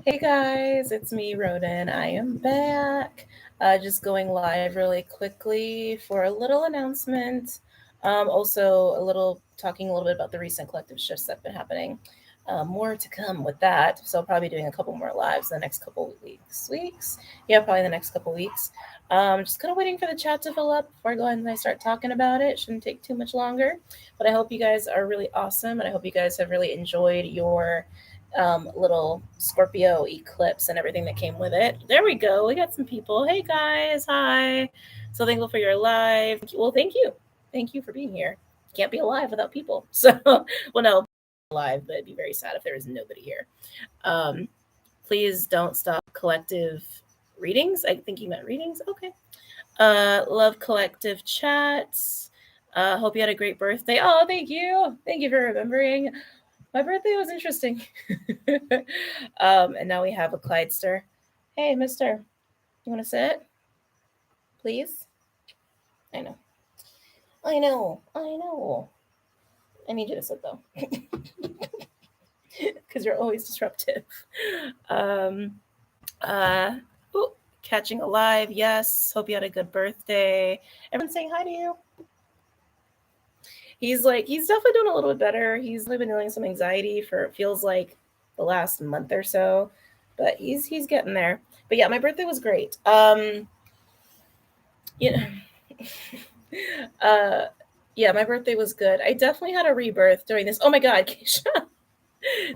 Hey guys, it's me, Roden. I am back. Just going live really quickly for a little announcement. Also, talking a little bit about the recent collective shifts that have been happening. More to come with that. So I'll probably be doing a couple more lives in the next couple weeks. Yeah, probably the next couple weeks. Just kind of waiting for the chat to fill up before I go ahead and I start talking about it. Shouldn't take too much longer. But I hope you guys are really awesome, and I hope you guys have really enjoyed your little Scorpio eclipse and everything that came with it. There we go. We got some people. Hey guys, hi. So thankful for your live. Well, thank you. Thank you for being here. Can't be alive without people. So, well, no, alive, but it'd be very sad if there was nobody here. Um, please don't stop collective readings. I think you meant readings. Okay. Love collective chats. Hope you had a great birthday. Oh, thank you. Thank you for remembering. My birthday was interesting. And now we have a Clydester. Hey, mister, you want to sit? Please? I know. I know. I know. I need you to sit, though. Because you're always disruptive. Um, uh, ooh, catching alive. Yes. Hope you had a good birthday. Everyone's saying hi to you. He's definitely doing a little bit better. He's been dealing with some anxiety for it feels like the last month or so, but he's getting there. But yeah, my birthday was great. You know, uh, yeah, my birthday was good. I definitely had a rebirth during this. Oh my God, Keisha.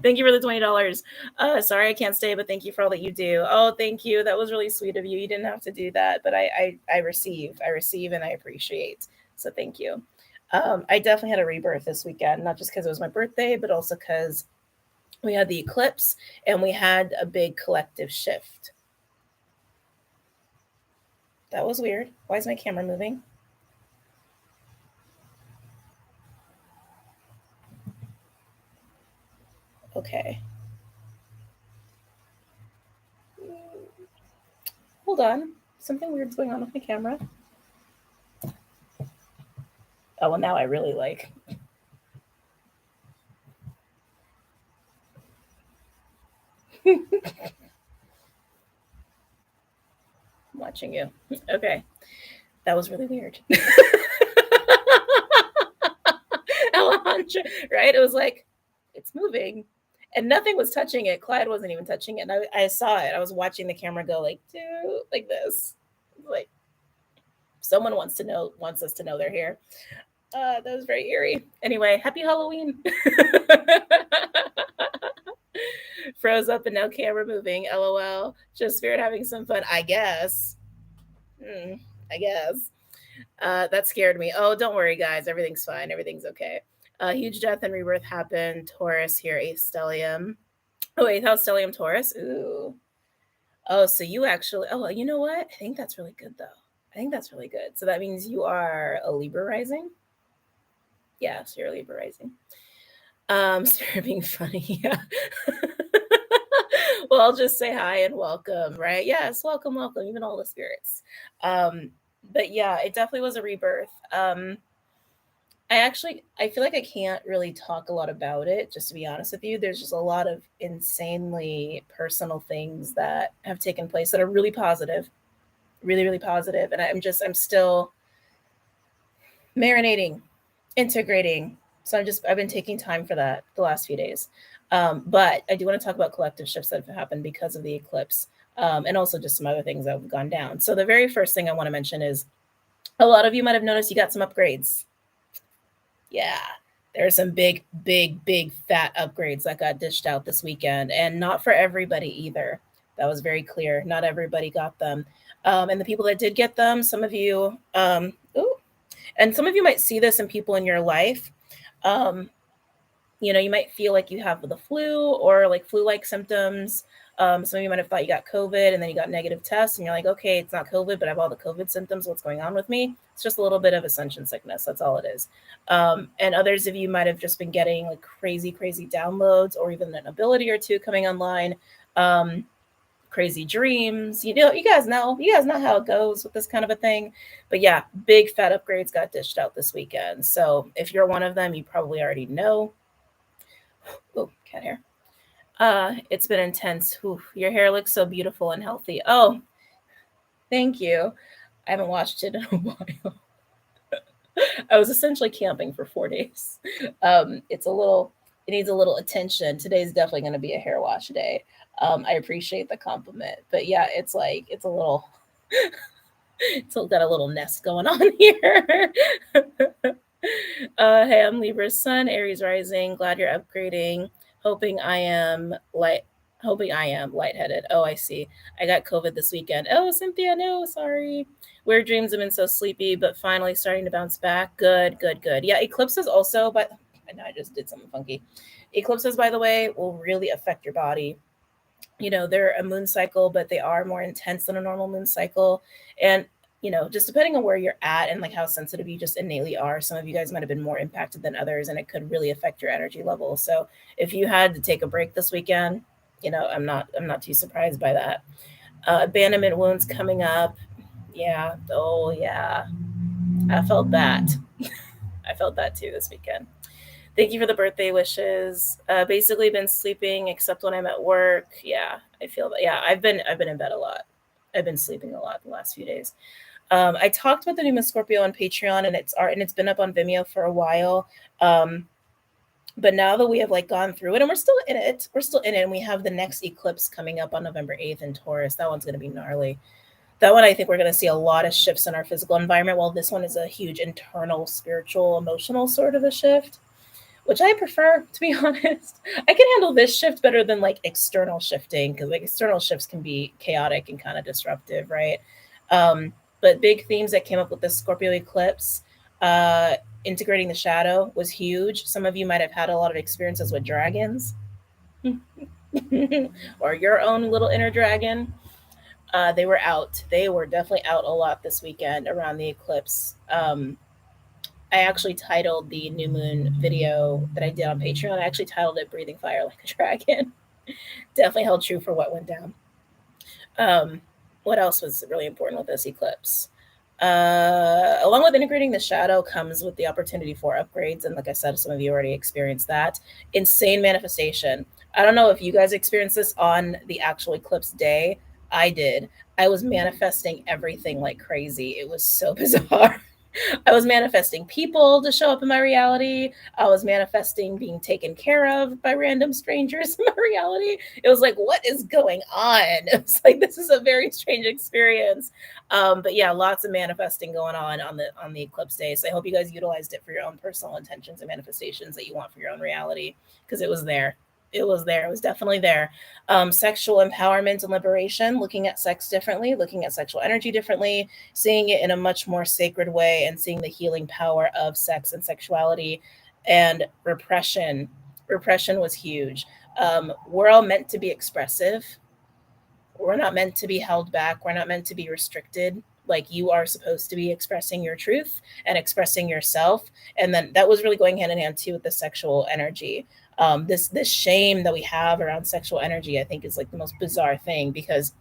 Thank you for the $20. Sorry I can't stay, but thank you for all that you do. Oh, thank you. That was really sweet of you. You didn't have to do that, but I receive, and I appreciate. So thank you. I definitely had a rebirth this weekend, not just because it was my birthday, but also because we had the eclipse and we had a big collective shift. That was weird. Why is my camera moving? Okay. Hold on. Something weird's going on with my camera. Oh, well, now I really like. I'm watching you. Okay. That was really weird. Alejandra, right? It was like, it's moving. And nothing was touching it. Clyde wasn't even touching it. And I saw it. I was watching the camera go like, dude, like this. Like, someone wants us to know they're here. That was very eerie. Anyway, happy Halloween. Froze up and no camera moving. LOL. Just Spirit having some fun, I guess. I guess. That scared me. Oh, don't worry, guys. Everything's fine. Everything's okay. Huge death and rebirth happened. Taurus here, 8th stellium. Oh, 8th house stellium Taurus. Ooh. Oh, so you actually. Oh, you know what? I think that's really good, though. I think that's really good. So that means you are a Libra rising? Yeah, so you're a Libra rising. Spirit being funny. Yeah. Well, I'll just say hi and welcome, right? Yes, welcome, welcome, even all the spirits. But yeah, it definitely was a rebirth. I feel like I can't really talk a lot about it, just to be honest with you. There's just a lot of insanely personal things that have taken place that are really positive, really, really positive. And I'm still marinating, integrating. So I've been taking time for that the last few days. But I do want to talk about collective shifts that have happened because of the eclipse, and also just some other things that have gone down. So the very first thing I want to mention is a lot of you might have noticed you got some upgrades. Yeah, there are some big, big, big fat upgrades that got dished out this weekend, and not for everybody either. That was very clear. Not everybody got them. And the people that did get them, some of you, and some of you might see this in people in your life. Um, you might feel like you have the flu or like flu-like symptoms. Some of you might have thought you got COVID and then you got negative tests and you're like, okay, it's not COVID, but I have all the COVID symptoms. What's going on with me? It's just a little bit of ascension sickness. That's all it is. And others of you might have just been getting like crazy, crazy downloads or even an ability or two coming online. Crazy dreams. You guys know how it goes with this kind of a thing. But yeah, big fat upgrades got dished out this weekend. So if you're one of them, you probably already know. Oh, cat hair. It's been intense. Whew, your hair looks so beautiful and healthy. Oh, thank you. I haven't watched it in a while. I was essentially camping for 4 days. It's a little, it needs a little attention. Today's definitely going to be a hair wash day. I appreciate the compliment, but yeah, it's like it's a little, it's got a little nest going on here. Hey, I'm Libra's sun, Aries rising. Glad you're upgrading. Hoping I am light. Hoping I am lightheaded. Oh, I see. I got COVID this weekend. Oh, Cynthia, no, sorry. Weird dreams have been so sleepy, but finally starting to bounce back. Good, good, good. Yeah, eclipses also, but I know I just did something funky. Eclipses, by the way, will really affect your body. They're a moon cycle, but they are more intense than a normal moon cycle. And just depending on where you're at and like how sensitive you just innately are, some of you guys might have been more impacted than others, and it could really affect your energy level. So if you had to take a break this weekend, I'm not too surprised by that. Abandonment wounds coming up. Yeah. Oh yeah. I felt that. I felt that too this weekend. Thank you for the birthday wishes. Basically been sleeping except when I'm at work. Yeah, I feel that. Yeah, I've been in bed a lot. I've been sleeping a lot the last few days. I talked about the new Miss Scorpio on Patreon, and it's been up on Vimeo for a while. But now that we have like gone through it, and we're still in it, and we have the next eclipse coming up on November 8th in Taurus. That one's going to be gnarly. That one, I think we're going to see a lot of shifts in our physical environment. While this one is a huge internal, spiritual, emotional sort of a shift, which I prefer, to be honest. I can handle this shift better than like external shifting, because like external shifts can be chaotic and kind of disruptive, right? But big themes that came up with the Scorpio eclipse, uh, integrating the shadow was huge. Some of you might have had a lot of experiences with dragons or your own little inner dragon. They were out. They were definitely out a lot this weekend around the eclipse. I actually titled the new moon video that I did on Patreon. I actually titled it "Breathing Fire Like a Dragon." Definitely held true for what went down. Um, what else was really important with this eclipse? Along with integrating the shadow comes with the opportunity for upgrades. And like I said, some of you already experienced that. Insane manifestation. I don't know if you guys experienced this on the actual eclipse day. I did. I was manifesting everything like crazy. It was so bizarre. I was manifesting people to show up in my reality. I was manifesting being taken care of by random strangers in my reality. It was like, what is going on? It's like this is a very strange experience. But yeah, lots of manifesting going on the eclipse day. So I hope you guys utilized it for your own personal intentions and manifestations that you want for your own reality, because it was there. It was there. It was definitely there. Sexual empowerment and liberation, looking at sex differently, looking at sexual energy differently, seeing it in a much more sacred way, and seeing the healing power of sex and sexuality. And repression. Repression was huge. We're all meant to be expressive. We're not meant to be held back. We're not meant to be restricted. Like, you are supposed to be expressing your truth and expressing yourself. And then that was really going hand in hand too with the sexual energy. This shame that we have around sexual energy, I think, is like the most bizarre thing, because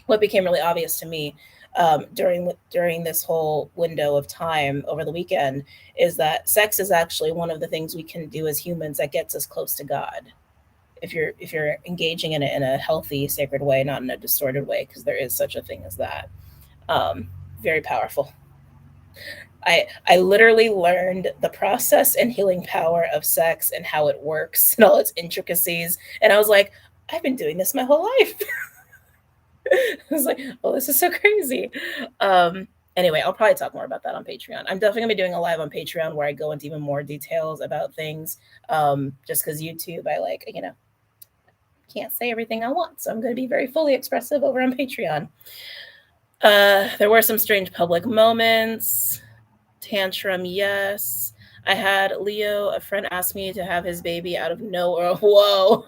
what became really obvious to me during this whole window of time over the weekend is that sex is actually one of the things we can do as humans that gets us close to God, if you're engaging in it in a healthy, sacred way, not in a distorted way, because there is such a thing as that. Um, Very powerful. I literally learned the process and healing power of sex and how it works and all its intricacies, and I was like, I've been doing this my whole life. I was like, oh, this is so crazy. Anyway, I'll probably talk more about that on Patreon. I'm definitely gonna be doing a live on Patreon where I go into even more details about things. Just because YouTube, I like, can't say everything I want, so I'm going to be very fully expressive over on Patreon. There were some strange public moments. Tantrum, yes. I had Leo, a friend, ask me to have his baby out of nowhere. Whoa.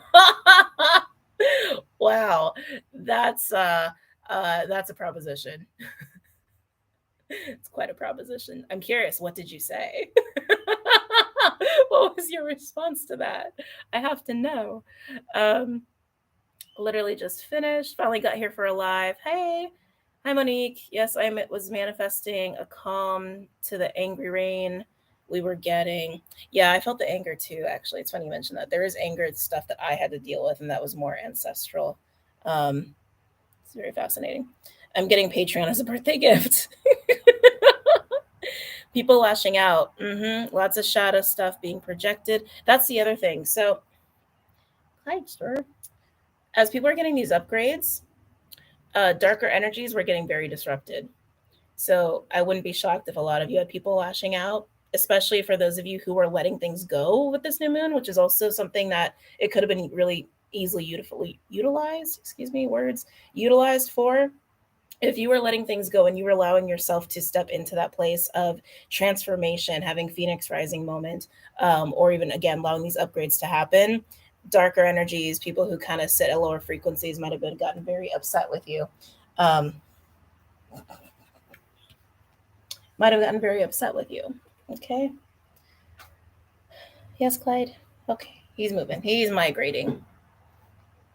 Wow. That's a proposition. It's quite a proposition. I'm curious, what did you say? What was your response to that? I have to know. Literally just finished. Finally got here for a live. Hey. Hi, Monique. Yes, I was manifesting a calm to the angry rain. we were getting, yeah, I felt the anger too, actually. It's funny you mentioned that. There is anger stuff that I had to deal with, and that was more ancestral. Um, it's very fascinating. I'm getting Patreon as a birthday gift. People lashing out. Lots of shadow stuff being projected. That's the other thing. So, hi, sir. As people are getting these upgrades, darker energies were getting very disrupted. So I wouldn't be shocked if a lot of you had people lashing out, especially for those of you who are letting things go with this new moon, which is also something that it could have been really easily utilized, utilized for. If you were letting things go and you were allowing yourself to step into that place of transformation, having Phoenix rising moment, or even again allowing these upgrades to happen, darker energies, people who kind of sit at lower frequencies might have been gotten very upset with you. Um, might have gotten very upset with you. Okay. Yes, Clyde. Okay. He's moving. He's migrating.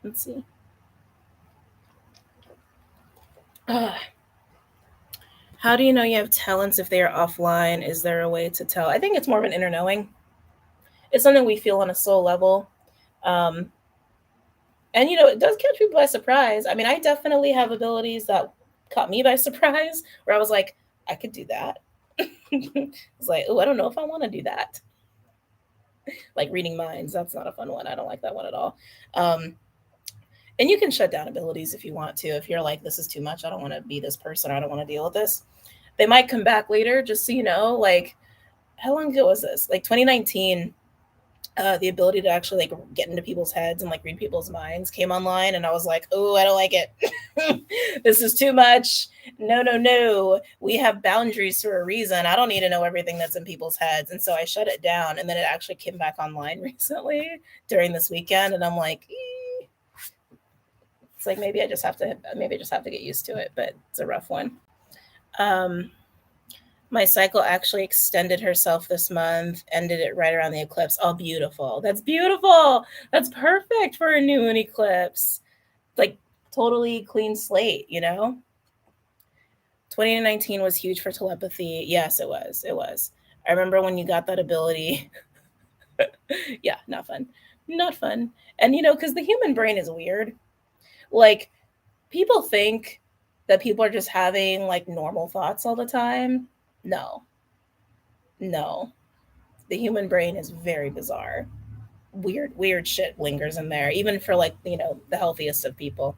Let's see. How do you know you have talents if they are offline? Is there a way to tell? I think it's more of an inner knowing. It's something we feel on a soul level. Um, and, it does catch people by surprise. I mean, I definitely have abilities that caught me by surprise where I was like, I could do that. It's like, oh, I don't know if I want to do that. Like reading minds. That's not a fun one. I don't like that one at all. And you can shut down abilities if you want to. If you're like, this is too much, I don't want to be this person, or I don't want to deal with this. They might come back later, just so you know. Like, how long ago was this? Like 2019. The ability to actually like get into people's heads and like read people's minds came online, and I was like, oh, I don't like it. This is too much. No. We have boundaries for a reason. I don't need to know everything that's in people's heads. And so I shut it down, and then it actually came back online recently during this weekend, and I'm like, it's like maybe I just have to get used to it, but it's a rough one. My cycle actually extended herself this month, ended it right around the eclipse. Oh, beautiful. That's beautiful. That's perfect for a new moon eclipse. Like totally clean slate, 2019 was huge for telepathy. Yes, it was. It was. I remember when you got that ability. Yeah, not fun. Not fun. And, because the human brain is weird. Like, people think that people are just having like normal thoughts all the time. No. The human brain is very bizarre. Weird shit lingers in there, even for like, the healthiest of people.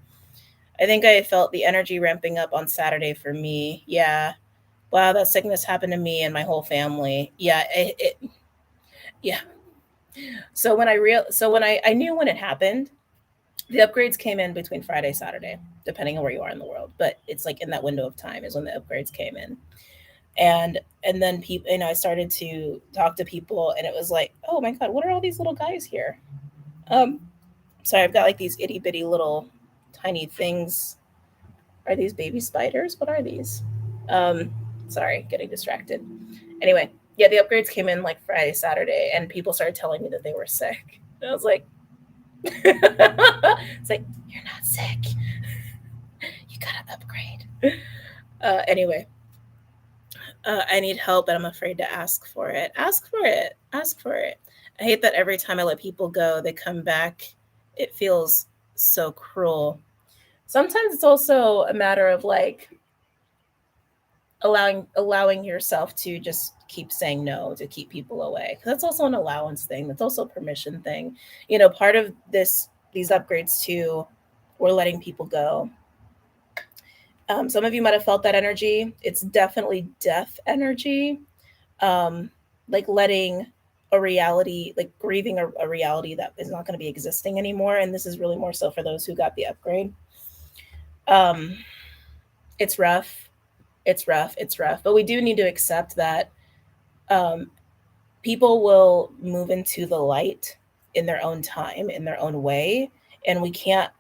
I think I felt the energy ramping up on Saturday for me. Yeah. Wow, that sickness happened to me and my whole family. Yeah, yeah. So when I knew when it happened, the upgrades came in between Friday, Saturday, depending on where you are in the world. But it's like in that window of time is when the upgrades came in. And then people, I started to talk to people, and it was like, oh my god, what are all these little guys here? Sorry, I've got like these itty bitty little tiny things. Are these baby spiders? What are these? Sorry, getting distracted. Anyway, yeah, the upgrades came in like Friday, Saturday, and people started telling me that they were sick. And I was like, it's like, you're not sick. You gotta upgrade. Anyway, I need help, but I'm afraid to ask for it. Ask for it. Ask for it. I hate that every time I let people go, they come back. It feels so cruel. Sometimes it's also a matter of like allowing yourself to just keep saying no, to keep people away. That's also an allowance thing. That's also a permission thing. Part of these upgrades too, we're letting people go. Some of you might have felt that energy. It's definitely death energy. Like letting a reality, like grieving a reality that is not going to be existing anymore. And this is really more so for those who got the upgrade. It's rough. It's rough. But we do need to accept that people will move into the light in their own time, in their own way. And we can't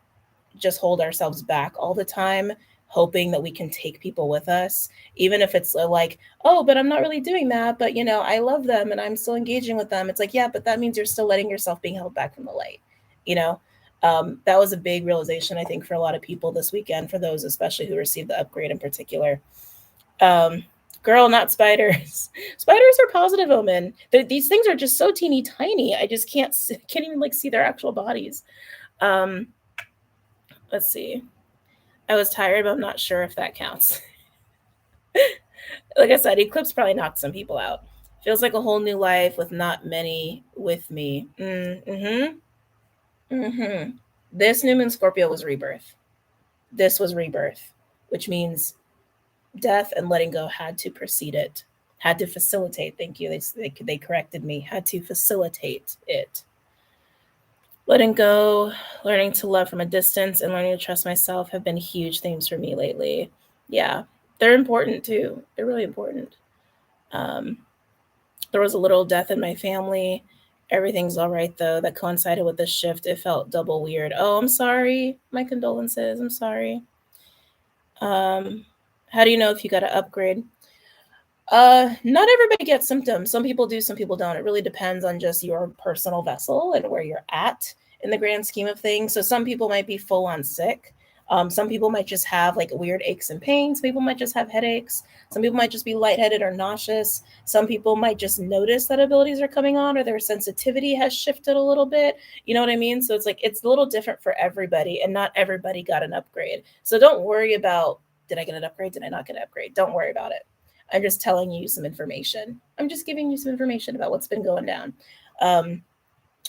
just hold ourselves back all the time, hoping that we can take people with us, even if it's like, oh, but I'm not really doing that. But, I love them and I'm still engaging with them. It's like, yeah, but that means you're still letting yourself being held back from the light. That was a big realization, I think, for a lot of people this weekend, for those especially who received the upgrade in particular. Girl, not spiders. Spiders are positive omen. These things are just so teeny tiny. I just can't even like see their actual bodies. Um, let's see. I was tired, but I'm not sure if that counts. Like I said, Eclipse probably knocked some people out. Feels like a whole new life with not many with me. This new moon Scorpio was rebirth. This was rebirth, which means death and letting go had to precede it, had to facilitate. Thank you. They corrected me. Had to facilitate it. Letting go, learning to love from a distance, and learning to trust myself have been huge themes for me lately. Yeah, they're important too. They're really important. Um, there was a little death in my family. Everything's all right though. That coincided with the shift. It felt double weird. Oh, I'm sorry. My condolences. I'm sorry. How do you know if you got to upgrade? Not everybody gets symptoms. Some people do, some people don't. It really depends on just your personal vessel and where you're at in the grand scheme of things. So some people might be full on sick. Some people might just have like weird aches and pains. Some people might just have headaches. Some people might just be lightheaded or nauseous. Some people might just notice that abilities are coming on or their sensitivity has shifted a little bit. You know what I mean? So it's like it's a little different for everybody, and not everybody got an upgrade. So don't worry about, did I get an upgrade? Did I not get an upgrade? Don't worry about it. I'm just telling you some information. I'm just giving you some information about what's been going down.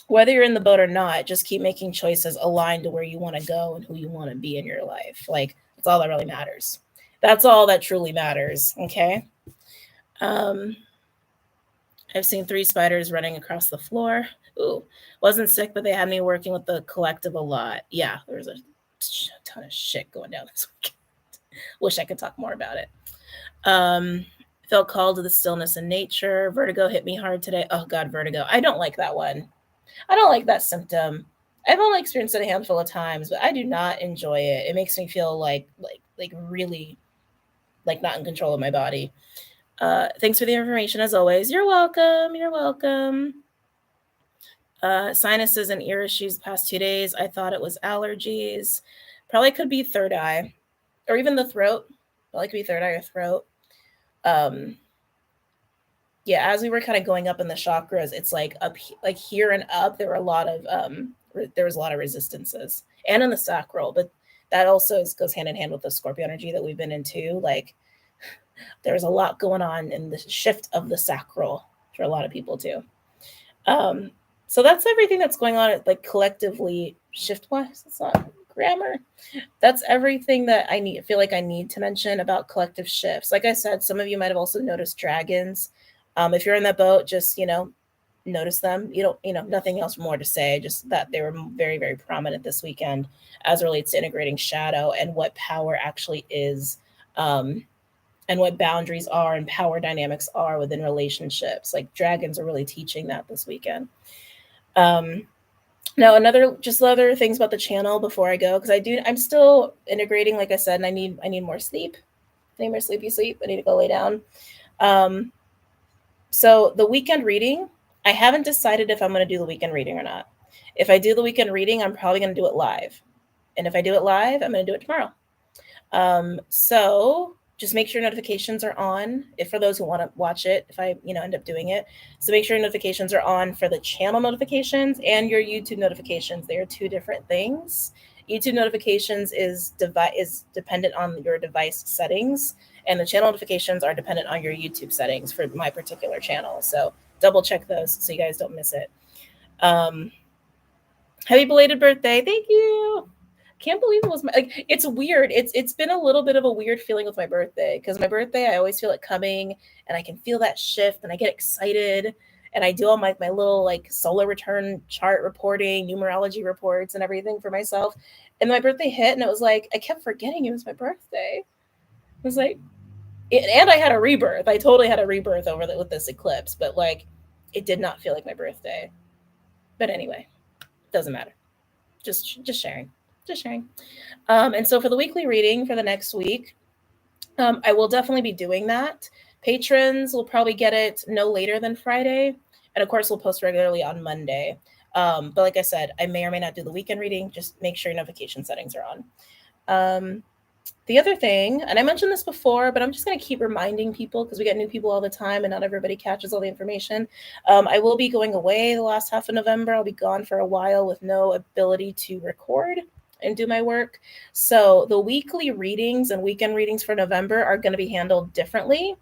Whether you're in the boat or not, just keep making choices aligned to where you want to go and who you want to be in your life. Like, that's all that really matters. That's all that truly matters. Okay. I've seen 3 spiders running across the floor. Ooh, wasn't sick, but they had me working with the collective a lot. Yeah, there was a ton of shit going down this weekend. Wish I could talk more about it. Felt called to the stillness in nature. Vertigo hit me hard today. Oh God, vertigo. I don't like that one. I don't like that symptom. I've only experienced it a handful of times, but I do not enjoy it. It makes me feel like really like not in control of my body. Thanks for the information as always. You're welcome. You're welcome. Sinuses and ear issues the past 2 days. I thought it was allergies. Probably could be third eye or even the throat. Probably could be third eye or throat. Yeah, as we were kind of going up in the chakras, it's like up like here and up, there was a lot of resistances, and in the sacral, but that also goes hand in hand with the Scorpio energy that we've been into. Like there's a lot going on in the shift of the sacral for a lot of people too. So that's everything that's going on, like collectively shift wise. It's not grammar. That's everything that I feel like I need to mention about collective shifts. Like I said, some of you might have also noticed dragons. If you're in that boat, just notice them. Nothing else more to say. Just that they were very, very prominent this weekend as it relates to integrating shadow and what power actually is, and what boundaries are and power dynamics are within relationships. Like dragons are really teaching that this weekend. Now, other things about the channel before I go, because I'm still integrating, like I said, and I need more sleep. I need more sleepy sleep. I need to go lay down. So the weekend reading, I haven't decided if I'm going to do the weekend reading or not. If I do the weekend reading, I'm probably going to do it live. And if I do it live, I'm going to do it tomorrow. So just make sure notifications are on if for those who want to watch it, if I, end up doing it. So make sure notifications are on for the channel notifications and your YouTube notifications. They are 2 different things. YouTube notifications is dependent on your device settings, and the channel notifications are dependent on your YouTube settings for my particular channel. So double check those so you guys don't miss it. Happy belated birthday. Thank you. Can't believe it was it's weird. It's been a little bit of a weird feeling with my birthday, because my birthday, I always feel it coming and I can feel that shift and I get excited and I do all my little like solar return chart reporting, numerology reports and everything for myself. And my birthday hit and it was like, I kept forgetting it was my birthday. It was like, and I had a rebirth. I totally had a rebirth with this eclipse, but like, it did not feel like my birthday. But anyway, doesn't matter. Just sharing. Just sharing. And so for the weekly reading for the next week, I will definitely be doing that. Patrons will probably get it no later than Friday. And of course, we'll post regularly on Monday. But like I said, I may or may not do the weekend reading. Just make sure your notification settings are on. The other thing, and I mentioned this before, but I'm just going to keep reminding people because we get new people all the time and not everybody catches all the information. I will be going away the last half of November. I'll be gone for a while with no ability to record and do my work. So the weekly readings and weekend readings for November are going to be handled differently.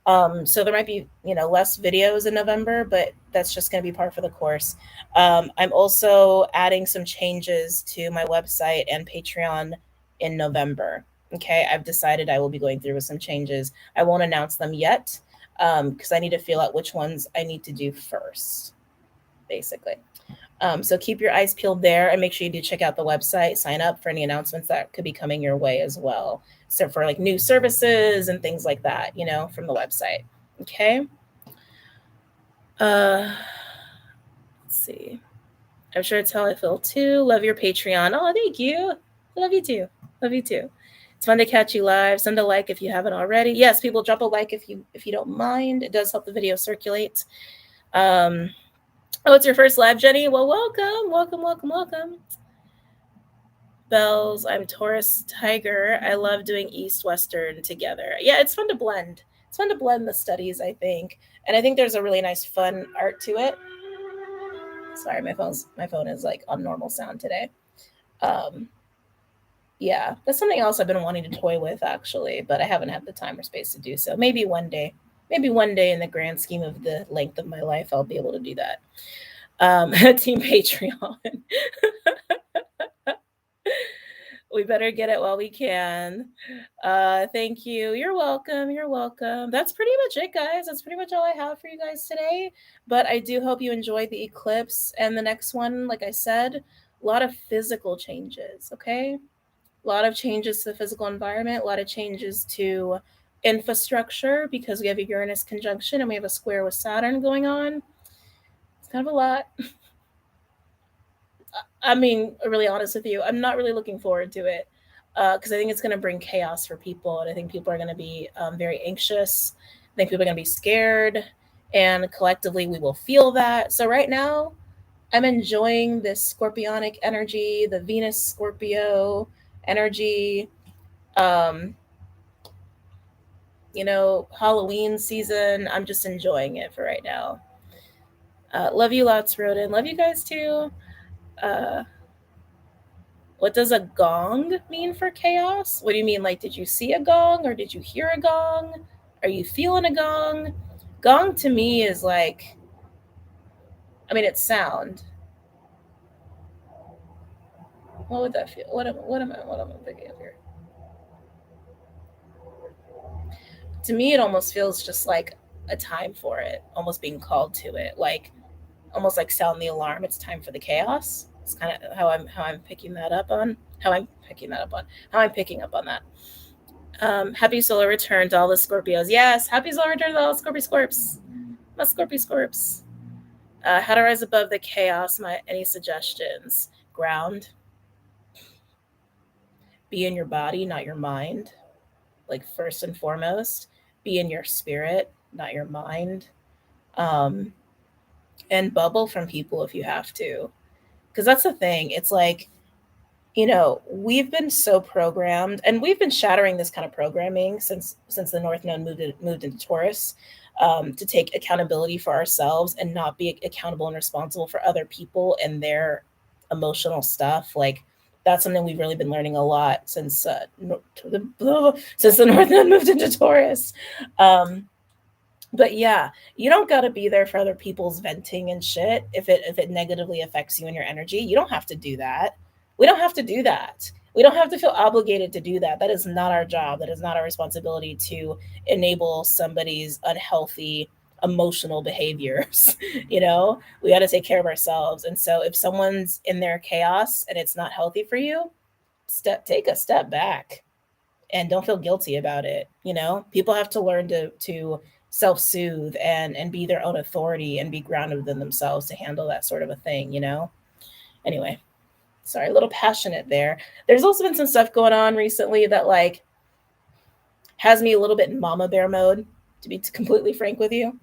So there might be, less videos in November, but that's just going to be par for the course. I'm also adding some changes to my website and Patreon in November. Okay, I've decided I will be going through with some changes. I won't announce them yet because I need to feel out which ones I need to do first, basically. So keep your eyes peeled there and make sure you do check out the website, sign up for any announcements that could be coming your way as well. So for like new services and things like that, from the website. Okay. Let's see. I'm sure it's how I feel too. Love your Patreon. Oh, thank you. Love you too. Love you too. It's fun to catch you live. Send a like if you haven't already. Yes, people, drop a like if you don't mind. It does help the video circulate. Oh, it's your first live, Jenny. Well, welcome, welcome, welcome, welcome. Bells, I'm Taurus Tiger. I love doing East Western together. Yeah, it's fun to blend. It's fun to blend the studies, I think. And I think there's a really nice fun art to it. Sorry, my phone is like on normal sound today. Yeah, that's something else I've been wanting to toy with actually, but I haven't had the time or space to do so. Maybe one day. Maybe one day in the grand scheme of the length of my life, I'll be able to do that. Team Patreon. We better get it while we can. Thank you. You're welcome. You're welcome. That's pretty much it, guys. That's pretty much all I have for you guys today. But I do hope you enjoyed the eclipse and the next one. Like I said, a lot of physical changes. Okay, a lot of changes to the physical environment. A lot of changes to infrastructure because we have a Uranus conjunction and we have a square with Saturn going on. It's kind of a lot. I mean, really honest with you, I'm not really looking forward to it because I think it's going to bring chaos for people. And I think people are going to be very anxious. I think people are going to be scared. And collectively, we will feel that. So, right now, I'm enjoying this scorpionic energy, the Venus Scorpio energy. Um, Halloween season. I'm just enjoying it for right now. Love you lots, Rodin. Love you guys too. What does a gong mean for chaos? What do you mean? Like, did you see a gong or did you hear a gong? Are you feeling a gong? Gong to me is like, it's sound. What would that feel? What am I thinking of here? To me, it almost feels just like a time for it, almost being called to it, like almost like sound the alarm. It's time for the chaos. It's kind of how I'm picking that up on. How I'm picking up on that. Happy solar return to all the Scorpios. Yes, happy solar return to all the Scorpios. My Scorpios. How to rise above the chaos. Any suggestions? Ground. Be in your body, not your mind. Like first and foremost, be in your spirit, not your mind. And bubble from people if you have to. Because that's the thing. It's like, we've been so programmed, and we've been shattering this kind of programming since the North Node moved into Taurus, to take accountability for ourselves and not be accountable and responsible for other people and their emotional stuff. Like that's something we've really been learning a lot since the North Node moved into Taurus. But yeah, you don't got to be there for other people's venting and shit if it negatively affects you and your energy. You don't have to do that. We don't have to do that. We don't have to feel obligated to do that. That is not our job. That is not our responsibility to enable somebody's unhealthy emotional behaviors. We got to take care of ourselves. And so if someone's in their chaos and it's not healthy for you, take a step back and don't feel guilty about it. People have to learn to self-soothe and be their own authority and be grounded within themselves to handle that sort of a thing. Anyway, sorry, a little passionate there. There's also been some stuff going on recently that like has me a little bit in mama bear mode, to be completely frank with you.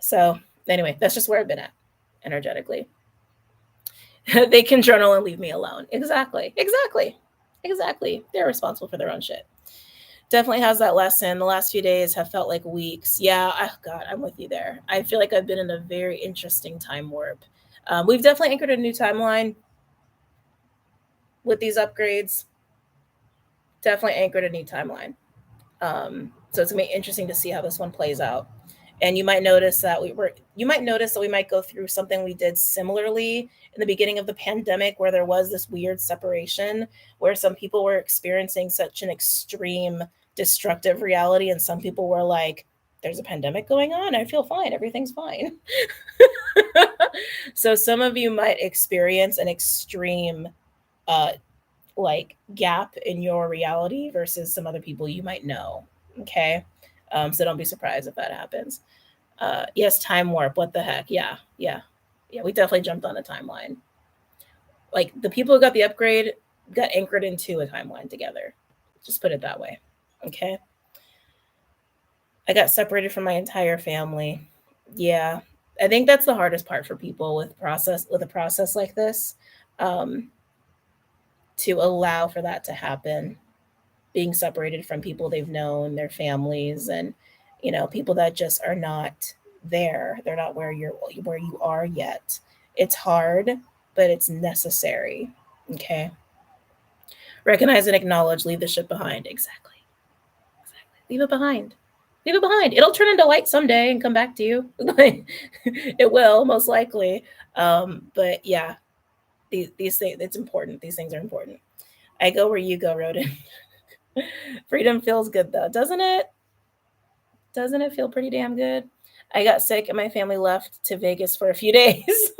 So anyway, that's just where I've been at energetically. They can journal and leave me alone. Exactly. Exactly. They're responsible for their own shit. Definitely has that lesson. The last few days have felt like weeks. Yeah, God, I'm with you there. I feel like I've been in a very interesting time warp. We've definitely anchored a new timeline with these upgrades. Definitely anchored a new timeline. So it's gonna be interesting to see how this one plays out. And you might notice that we might go through something we did similarly in the beginning of the pandemic, where there was this weird separation, where some people were experiencing such an extreme destructive reality, and some people were like, "There's a pandemic going on. I feel fine. Everything's fine." So some of you might experience an extreme uh, like gap in your reality versus some other people you might know. Okay. So don't be surprised if that happens. Yes, time warp. What the heck? Yeah, yeah, yeah. We definitely jumped on a timeline. Like the people who got the upgrade got anchored into a timeline together. Just put it that way. Okay. I got separated from my entire family. Yeah. I think that's the hardest part for people with a process like this. Um, to allow for that to happen, being separated from people they've known, their families, and people that just are not there. They're not where you are yet. It's hard, but it's necessary. Okay. Recognize and acknowledge, leave the shit behind. Exactly. Exactly. Leave it behind. Leave it behind. It'll turn into light someday and come back to you. It will, most likely. But yeah, these things, it's important. These things are important. I go where you go, Rodin. Freedom feels good though, doesn't it? Doesn't it feel pretty damn good? I got sick and my family left to Vegas for a few days.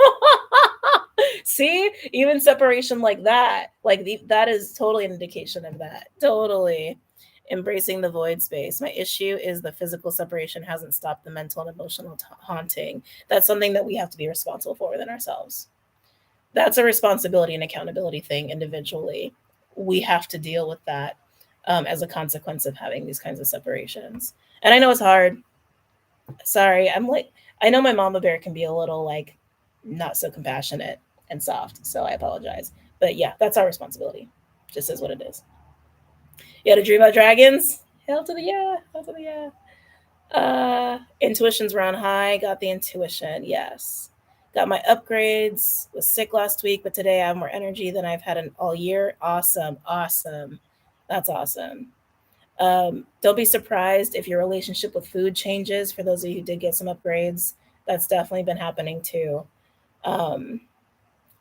See, even separation like that, that is totally an indication of that. Totally embracing the void space. My issue is the physical separation hasn't stopped the mental and emotional haunting. That's something that we have to be responsible for within ourselves. That's a responsibility and accountability thing individually. We have to deal with that as a consequence of having these kinds of separations. And I know it's hard. Sorry, I know my mama bear can be a little like not so compassionate and soft, so I apologize. But yeah, that's our responsibility. Just is what it is. You had a dream about dragons? Hell to the yeah, hell to the yeah. Intuition's run high. Got the intuition, yes. Got my upgrades. Was sick last week, but today I have more energy than I've had in all year. Awesome, awesome. That's awesome. Don't be surprised if your relationship with food changes. For those of you who did get some upgrades, that's definitely been happening too. Um,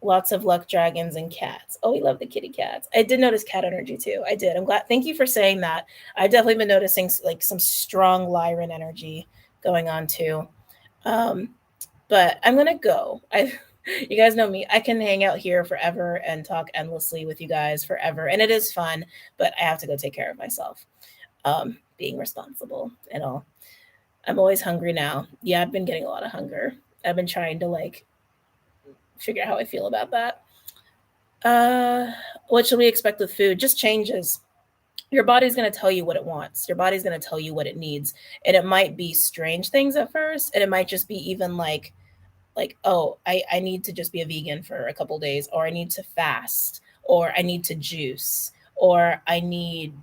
Lots of luck dragons and cats. Oh, we love the kitty cats. I did notice cat energy too. I did. I'm glad. Thank you for saying that. I've definitely been noticing like some strong Lyran energy going on too. Um, but I'm gonna go. You guys know me. I can hang out here forever and talk endlessly with you guys forever, and it is fun. But I have to go take care of myself. Being responsible and all. I'm always hungry now. Yeah, I've been getting a lot of hunger. I've been trying to like figure out how I feel about that. What should we expect with food? Just changes. Your body's going to tell you what it wants. Your body's going to tell you what it needs. And it might be strange things at first. And it might just be even oh, I need to just be a vegan for a couple days, or I need to fast, or I need to juice, or I need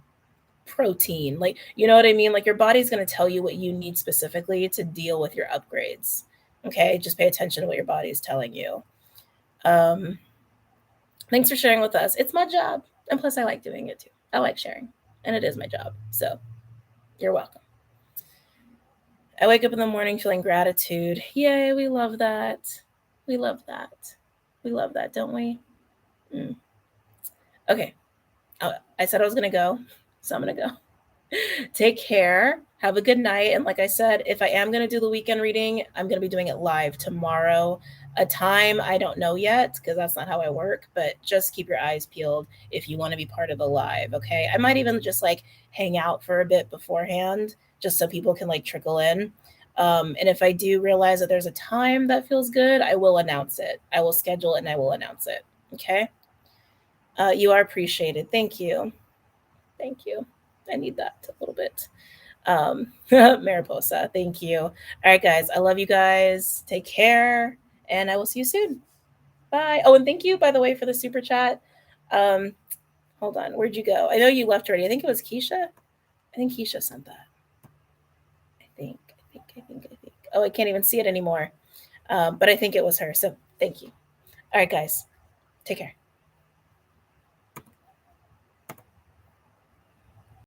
protein. Like, you know what I mean? Like your body's going to tell you what you need specifically to deal with your upgrades. Okay. Just pay attention to what your body is telling you. Um, Thanks for sharing with us. It's my job. And plus, I like doing it too. I like sharing, and it is my job. So you're welcome. I wake up in the morning feeling gratitude. Yay, we love that. We love that. We love that, don't we? Mm. Okay. I said I was going to go, so I'm going to go. Take care. Have a good night. And like I said, if I am going to do the weekend reading, I'm going to be doing it live tomorrow. A time I don't know yet because that's not how I work, but just keep your eyes peeled if you want to be part of the live. Okay. I might even just like hang out for a bit beforehand just so people can like trickle in. And if I do realize that there's a time that feels good, I will announce it. I will schedule it and I will announce it. Okay. You are appreciated. Thank you. Thank you. I need that a little bit. Mariposa, thank you. All right, guys, I love you guys. Take care, and I will see you soon. Bye. Oh, and thank you, by the way, for the super chat. Um, Hold on. Where'd you go? I know you left already. I think it was Keisha. I think Keisha sent that. I think. Oh, I can't even see it anymore. But I think it was her. So thank you. All right, guys. Take care.